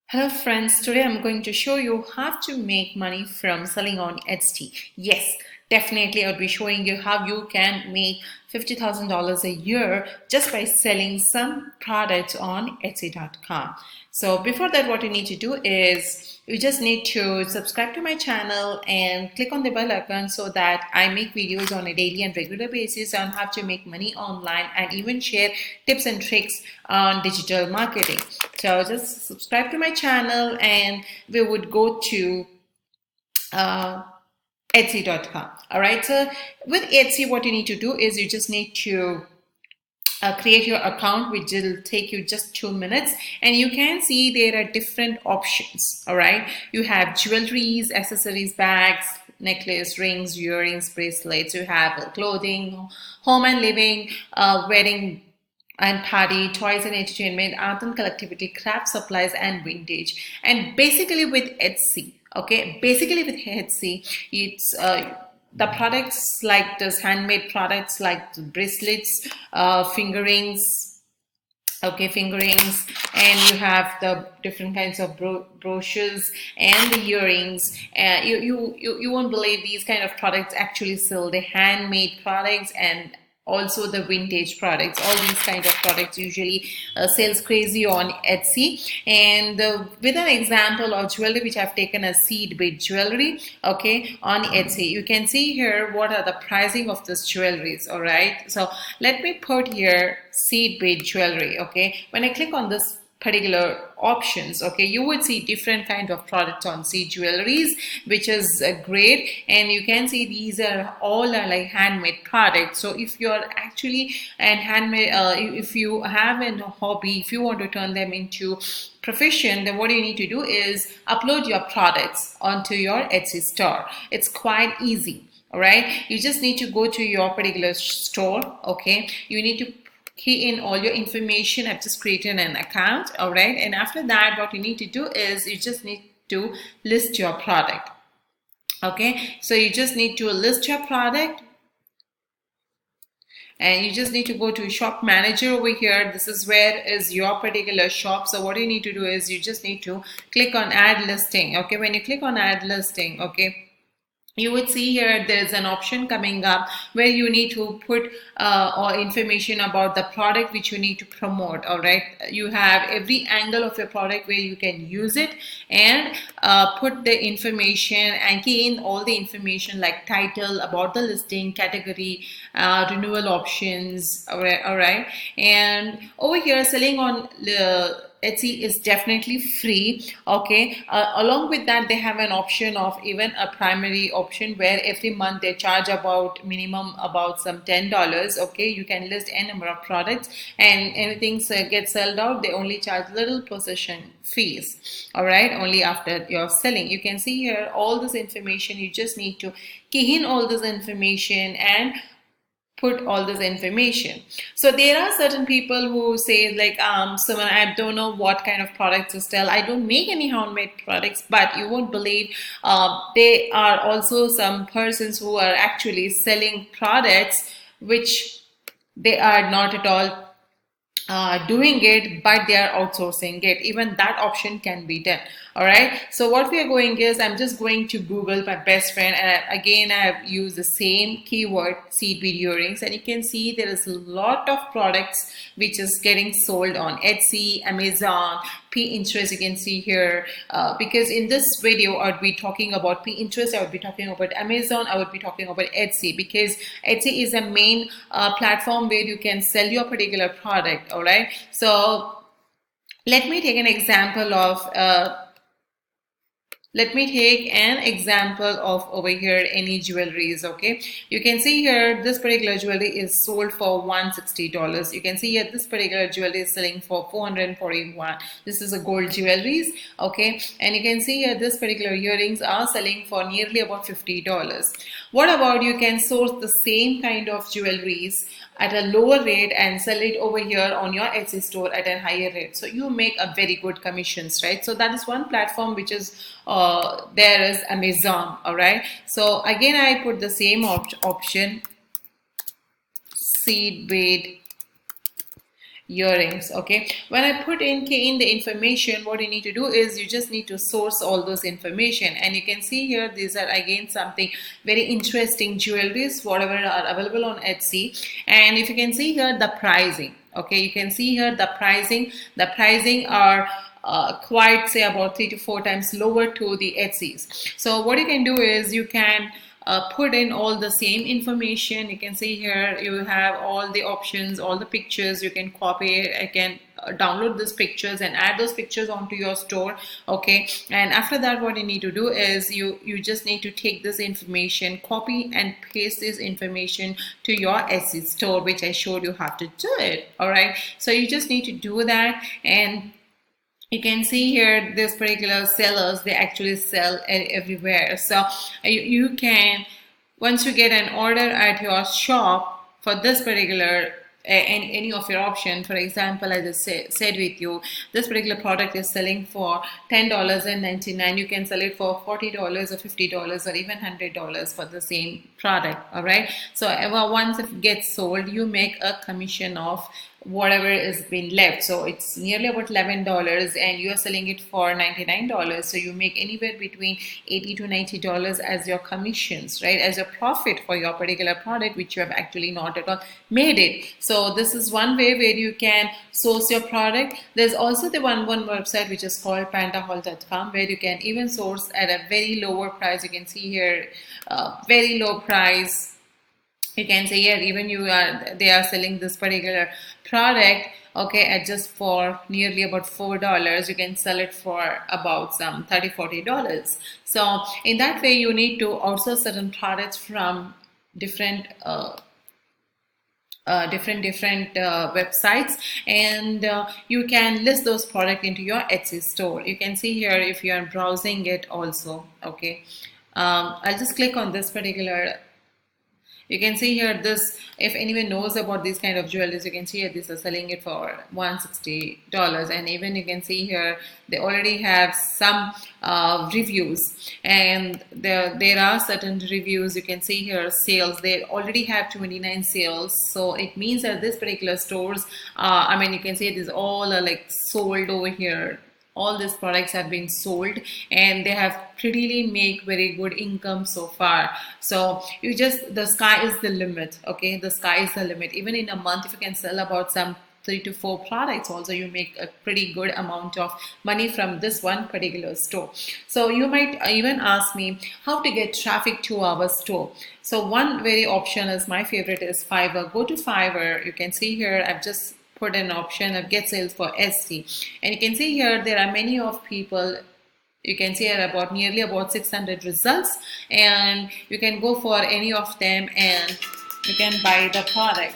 Hello friends, today I'm going to show you how to make money from selling on Etsy. Yes, definitely I'll be showing you how you can make $50,000 a year just by selling some products on Etsy.com. So before that, what you need to do is you just need to subscribe to my channel and click on the bell icon so that I make videos on a daily and regular basis on how to make money online and even share tips and tricks on digital marketing. So just subscribe to my channel and we would go to uh, Etsy.com. All right. So with Etsy, what you need to do is you just need to create your account, which will take you just 2 minutes, and you can see there are different options. All right, you have jewelries, accessories, bags, necklace, rings, earrings, bracelets. You have clothing, home and living, wedding and party, toys and entertainment, art and collectivity, craft supplies, and vintage. And basically with Etsy, okay, basically with Etsy, it's the products like this handmade products like the bracelets, fingerings, okay, fingerings, and you have the different kinds of broches and the earrings. You won't believe these kind of products actually sell the handmade products and also the vintage products. All these kind of products usually sells crazy on Etsy. And with an example of jewelry which I've taken as seed bead jewelry, okay, on Etsy, you can see here what are the pricing of this jewelries. All right, so let me put here seed bead jewelry. Okay, when I click on this particular options, okay, you would see different kind of products on seed jewelries, which is great. And you can see these are all are like handmade products. So if you're actually an handmade if you have a hobby, if you want to turn them into profession, then what you need to do is upload your products onto your Etsy store. It's quite easy. All right, you just need to go to your particular store. Okay, you need to key in all your information. I've just created an account. All right, and after that, what you need to do is you just need to list your product. Okay, so you just need to list your product, and you just need to go to shop manager over here. This is where is your particular shop. So what you need to do is you just need to click on add listing. Okay, when you click on add listing, okay, you would see here there's an option coming up where you need to put or information about the product which you need to promote. All right, you have every angle of your product where you can use it and put the information and key in all the information like title, about the listing, category, renewal options. All right, and over here selling on the Etsy is definitely free. Okay, along with that, they have an option of even a primary option where every month they charge about minimum about some $10. Okay, you can list a number of products, and anything gets sold out, they only charge little possession fees. All right, only after you're selling. You can see here all this information. You just need to key in all this information and put all this information. So there are certain people who say like someone, I don't know what kind of products to sell, I don't make any handmade products, but you won't believe there are also some persons who are actually selling products which they are not at all doing it, but they are outsourcing it. Even that option can be done. All right, so what we are going is I'm just going to Google my best friend, and again I have used the same keyword seed bead earrings, and you can see there is a lot of products which is getting sold on Etsy, Amazon, Pinterest. You can see here because in this video I would be talking about Pinterest, I would be talking about Amazon, I would be talking about Etsy, because Etsy is a main platform where you can sell your particular product. All right, so let me take an example of over here any jewelries. Okay, you can see here this particular jewelry is sold for $160. You can see here this particular jewelry is selling for $441. This is a gold jewelries. Okay, and you can see here this particular earrings are selling for nearly about $50. What about you can source the same kind of jewelries at a lower rate and sell it over here on your Etsy store at a higher rate, so you make a very good commissions, right? So that is one platform which is there is Amazon. All right, so again I put the same option seed bead earrings. Okay, when I put in the information, what you need to do is you just need to source all those information, and you can see here these are again something very interesting jewelries whatever are available on Etsy. And if you can see here the pricing, okay, you can see here the pricing are quite say about 3 to 4 times lower to the Etsy's. So what you can do is you can put in all the same information. You can see here you have all the options, all the pictures. You can copy it, I can download these pictures and add those pictures onto your store. Okay, and after that what you need to do is you just need to take this information, copy and paste this information to your Etsy store, which I showed you how to do it. All right, so you just need to do that. And you can see here this particular sellers, they actually sell everywhere. So you can, once you get an order at your shop for this particular any of your option, for example, I just said with you, this particular product is selling for $10.99. You can sell it for $40 or $50 or even $100 for the same product. All right, so once it gets sold, you make a commission of whatever is being left. So it's nearly about $11 and you are selling it for $99. So you make anywhere between $80 to $90 as your commissions, right, as your profit for your particular product, which you have actually not at all made it. So this is one way where you can source your product. There's also the one website which is called pandahall.com, where you can even source at a very lower price. You can see here very low price. You can see here even they are selling this particular product, okay, at just for nearly about $4. You can sell it for about some $30-40. So in that way you need to outsource certain products from different websites, and you can list those products into your Etsy store. You can see here if you are browsing it also. Okay, I'll just click on this particular. You can see here this, if anyone knows about these kind of jewelries, you can see here these are selling it for $160. And even you can see here they already have some reviews, and there are certain reviews. You can see here sales, they already have 29 sales. So it means that this particular stores, I mean, you can see these all are like sold over here. All these products have been sold and they have prettily make very good income so far. So you just, the sky is the limit. Okay, the sky is the limit. Even in a month, if you can sell about some 3 to 4 products, also you make a pretty good amount of money from this one particular store. So you might even ask me how to get traffic to our store. So one very option is, my favorite is Fiverr. Go to Fiverr. You can see here I've just put an option of get sales for Etsy, and you can see here there are many of people. You can see here about nearly about 600 results, and you can go for any of them and you can buy the product.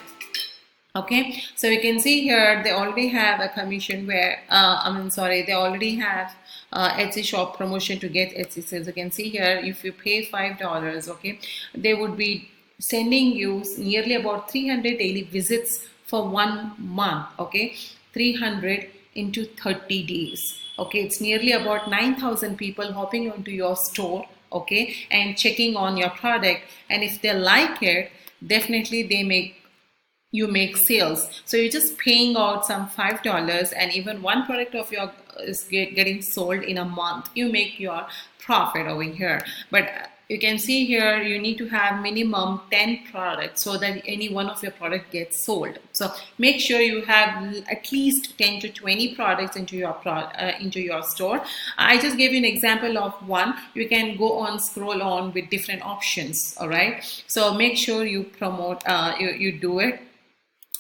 Okay, so you can see here they already have a commission where they already have Etsy shop promotion to get Etsy sales. You can see here if you pay $5, okay, they would be sending you nearly about 300 daily visits for 1 month. Okay, 300 into 30 days. Okay, it's nearly about 9,000 people hopping onto your store, okay, and checking on your product, and if they like it, definitely you make sales. So you're just paying out some $5, and even one product of your is getting sold in a month, you make your profit over here. But you can see here you need to have minimum 10 products so that any one of your product gets sold. So make sure you have at least 10 to 20 products into your store. I just gave you an example of one. You can go on, scroll on with different options. All right, so make sure you promote, you do it,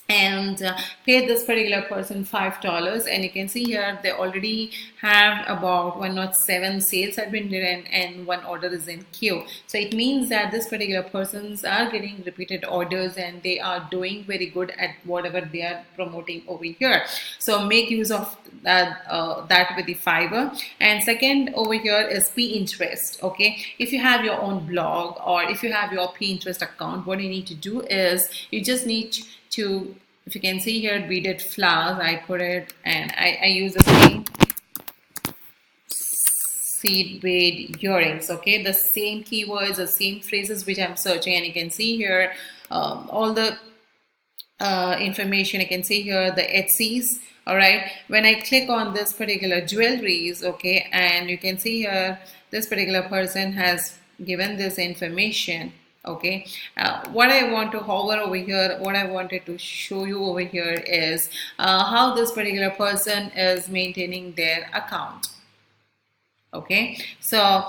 and pay this particular person $5. And you can see here they already have about 107 sales have been done and one order is in queue. So it means that this particular persons are getting repeated orders and they are doing very good at whatever they are promoting over here. So make use of that with the Fiverr. And second over here is Pinterest. Okay, if you have your own blog or if you have your Pinterest account, what you need to do is you just need to, if you can see here, beaded flowers, I put it, and I use the same seed bead earrings. Okay, the same keywords, the same phrases which I'm searching, and you can see here all the information. I can see here the Etsy's. All right, when I click on this particular jewelries, okay, and you can see here this particular person has given this information. Okay, what I want to hover over here, what I wanted to show you over here is how this particular person is maintaining their account. Okay, so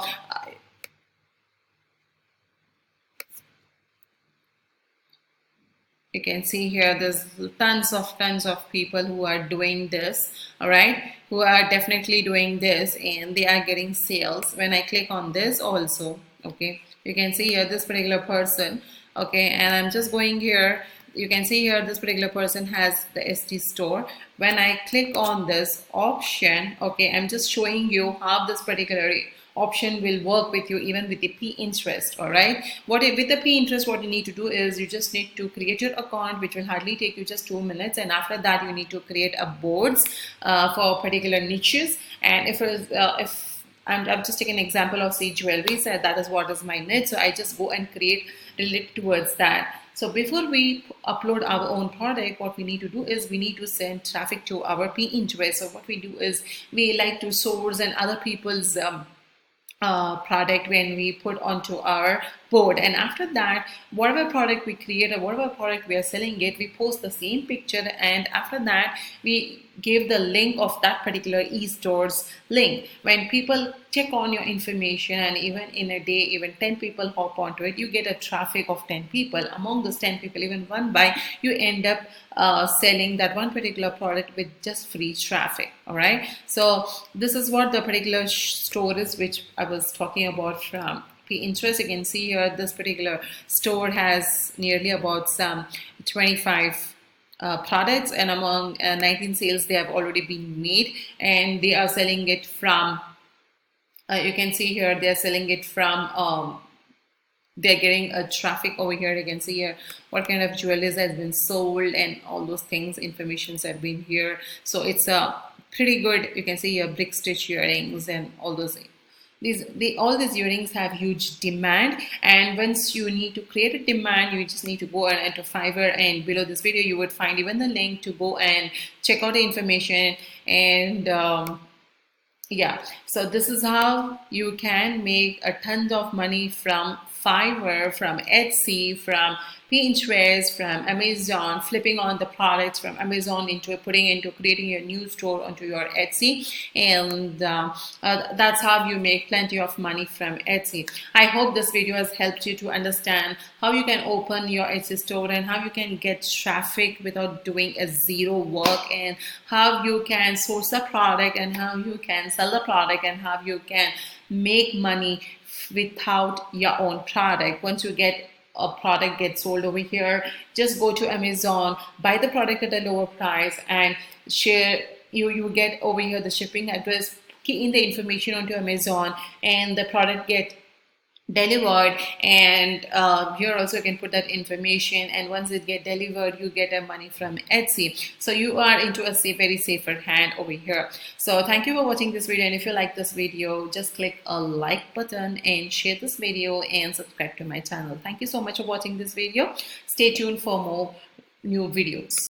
you can see here there's tons of people who are doing this, all right, who are definitely doing this, and they are getting sales. When I click on this also, okay, you can see here this particular person, okay, and I'm just going here. You can see here this particular person has the SD store. When I click on this option, okay, I'm just showing you how this particular option will work with you even with the Pinterest. All right, with the Pinterest, what you need to do is you just need to create your account, which will hardly take you just 2 minutes, and after that you need to create a boards for particular niches. And if I'm just taking an example of say jewelry, so that is what is my niche, so I just go and create relate towards that. So before we upload our own product, what we need to do is we need to send traffic to our Pinterest. So what we do is we like to source and other people's product when we put onto our board, and after that whatever product we create or whatever product we are selling it, we post the same picture, and after that we give the link of that particular e-stores link. When people check on your information, and even in a day even 10 people hop onto it, you get a traffic of 10 people. Among those 10 people, even one buy, you end up selling that one particular product with just free traffic. All right, so this is what the particular store is which I was talking about from Pinterest. You can see here this particular store has nearly about some 25 products, and among 19 sales they have already been made, and they are selling it from you can see here they're selling it from they're getting a traffic over here. You can see here what kind of jewelries has been sold and all those things, informations have been here. So it's a pretty good. You can see here brick stitch earrings and all those things. All these earrings have huge demand, and once you need to create a demand, you just need to go and enter Fiverr, and below this video you would find even the link to go and check out the information. And yeah, so this is how you can make a ton of money from Fiverr, from Etsy, from Pinterest, from Amazon, flipping on the products from Amazon into putting into creating your new store onto your Etsy, and that's how you make plenty of money from Etsy. I hope this video has helped you to understand how you can open your Etsy store and how you can get traffic without doing a zero work, and how you can source the product, and how you can sell the product, and how you can make money without your own product. Once you get a product gets sold over here, just go to Amazon, buy the product at a lower price, and share. You get over here the shipping address, key in the information onto Amazon, and the product get delivered. And here also you can put that information, and once it get delivered, you get a money from Etsy. So you are into a very safer hand over here. So thank you for watching this video, and if you like this video, just click a like button and share this video and subscribe to my channel. Thank you so much for watching this video. Stay tuned for more new videos.